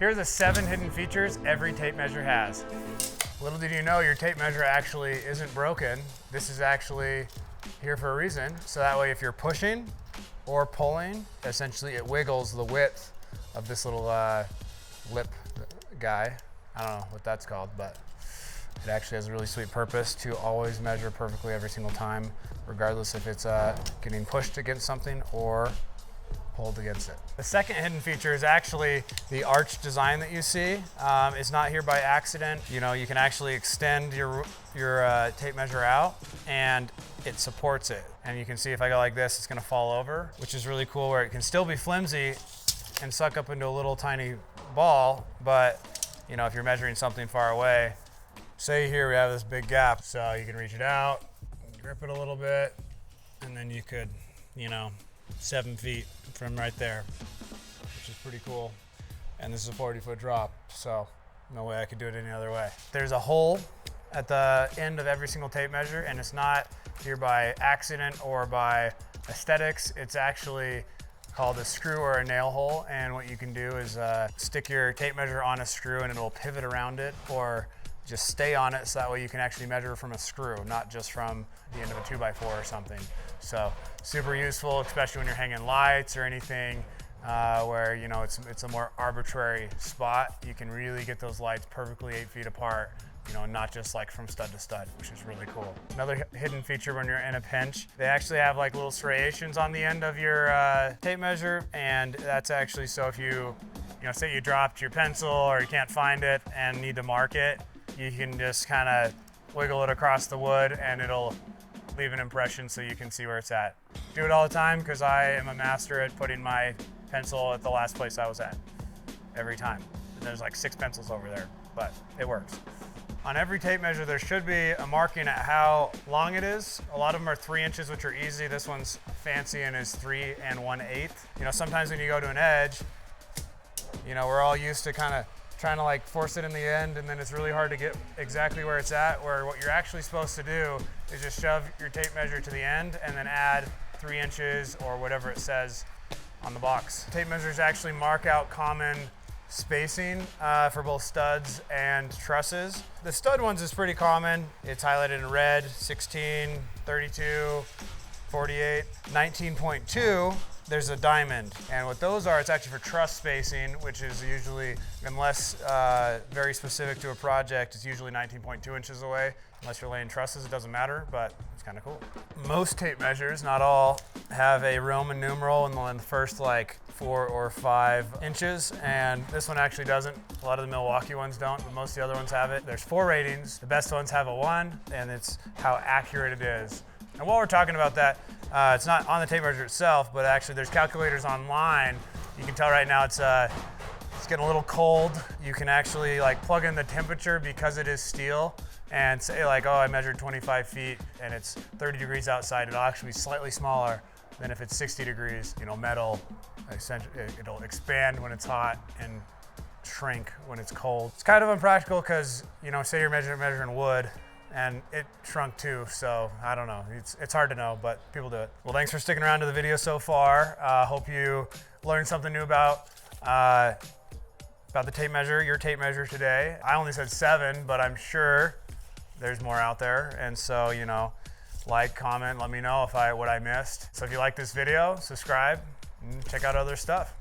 Here are the 7 hidden features every tape measure has. Little did you know your tape measure actually isn't broken. This is actually here for a reason. So that way if you're pushing or pulling, essentially it wiggles the width of this little lip guy. I don't know what that's called, but it actually has a really sweet purpose to always measure perfectly every single time, regardless if it's getting pushed against something or pulled against it. The second hidden feature is actually the arch design that you see. It's not here by accident. You know, you can actually extend your tape measure out and it supports it. And you can see if I go like this, it's gonna fall over, which is really cool, where it can still be flimsy and suck up into a little tiny ball, but you know, if you're measuring something far away, say here we have this big gap, so you can reach it out, grip it a little bit, and then you could, you know, 7 feet from right there, which is pretty cool. And this is a 40-foot drop, so no way I could do it any other way. There's a hole at the end of every single tape measure, and it's not here by accident or by aesthetics. It's actually called a screw or a nail hole, and what you can do is stick your tape measure on a screw and it'll pivot around it, or just stay on it, so that way you can actually measure from a screw, not just from the end of a 2x4 or something. So super useful, especially when you're hanging lights or anything where, you know, it's a more arbitrary spot. You can really get those lights perfectly 8 feet apart, you know, not just like from stud to stud, which is really cool. Another hidden feature when you're in a pinch, they actually have like little serrations on the end of your tape measure, and that's actually so if you know, say you dropped your pencil or you can't find it and need to mark it, you can just kind of wiggle it across the wood and it'll leave an impression so you can see where it's at. Do it all the time because I am a master at putting my pencil at the last place I was at, every time. And there's like 6 pencils over there, but it works. On every tape measure, there should be a marking at how long it is. A lot of them are 3 inches, which are easy. This one's fancy and is 3 1/8. You know, sometimes when you go to an edge, you know, we're all used to kind of trying to like force it in the end, and then it's really hard to get exactly where it's at, where what you're actually supposed to do is just shove your tape measure to the end and then add 3 inches or whatever it says on the box. Tape measures actually mark out common spacing for both studs and trusses. The stud ones is pretty common. It's highlighted in red: 16, 32, 48, 19.2. There's a diamond, and what those are, it's actually for truss spacing, which is usually, unless very specific to a project, it's usually 19.2 inches away. Unless you're laying trusses, it doesn't matter, but it's kind of cool. Most tape measures, not all, have a Roman numeral in the first like 4 or 5 inches, and this one actually doesn't. A lot of the Milwaukee ones don't, but most of the other ones have it. There's 4 ratings. The best ones have a 1, and it's how accurate it is. And while we're talking about that, it's not on the tape measure itself, but actually there's calculators online. You can tell right now it's getting a little cold. You can actually like plug in the temperature because it is steel and say like, oh, I measured 25 feet and it's 30 degrees outside. It'll actually be slightly smaller than if it's 60 degrees. You know, metal, it'll expand when it's hot and shrink when it's cold. It's kind of impractical because, you know, say you're measuring wood, and it shrunk too, so I don't know. It's hard to know, but people do it. Well, thanks for sticking around to the video so far. Hope you learned something new about the tape measure, your tape measure today. I only said 7, but I'm sure there's more out there. And so, you know, like, comment, let me know what I missed. So if you like this video, subscribe and check out other stuff.